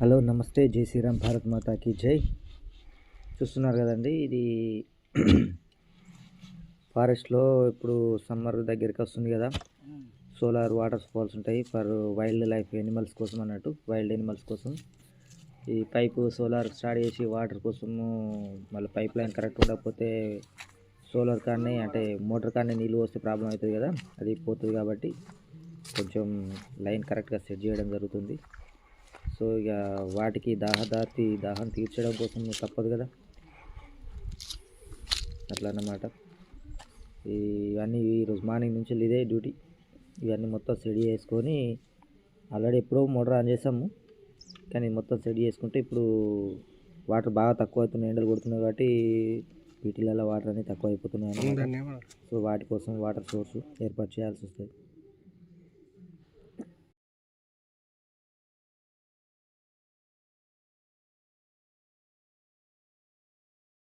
Hello నమస్తే, జై శ్రీరామ్, భారత్ మాతాకి జై. చూస్తున్నారు కదండి, ఇది ఫారెస్ట్లో ఇప్పుడు సమ్మర్ దగ్గరికి వస్తుంది కదా, సోలార్ వాటర్ ఫాల్స్ ఉంటాయి ఫర్ వైల్డ్ లైఫ్ ఎనిమల్స్ కోసం అన్నట్టు, వైల్డ్ ఎనిమల్స్ కోసం ఈ పైపు సోలార్ స్టార్ట్ చేసి వాటర్ కోసము. మళ్ళీ పైప్ లైన్ కరెక్ట్ ఉండకపోతే సోలార్ కానీ అంటే మోటార్ కానీ నీళ్ళు వస్తే ప్రాబ్లం అవుతుంది కదా, అది పోతుంది. కాబట్టి కొంచెం లైన్ కరెక్ట్గా సెట్ చేయడం జరుగుతుంది. సో ఇక వాటికి దాహం తీర్చడం కోసం తప్పదు కదా, అట్లా అన్నమాట. ఇవన్నీ ఈరోజు మార్నింగ్ నుంచి ఇదే డ్యూటీ. ఇవన్నీ మొత్తం సెట్ చేసుకొని ఆల్రెడీ ఎప్పుడో మోటార్ ఆన్ చేసాము, కానీ మొత్తం సెట్ చేసుకుంటే ఇప్పుడు వాటర్ బాగా తక్కువ అవుతున్నాయి, ఎండలు కొడుతున్నాయి కాబట్టి వీటిలలో వాటర్ అనేది తక్కువ అయిపోతున్నాయి అన్నమాట. సో వాటి కోసం వాటర్ సోర్స్ ఏర్పాటు చేయాల్సి వస్తుంది.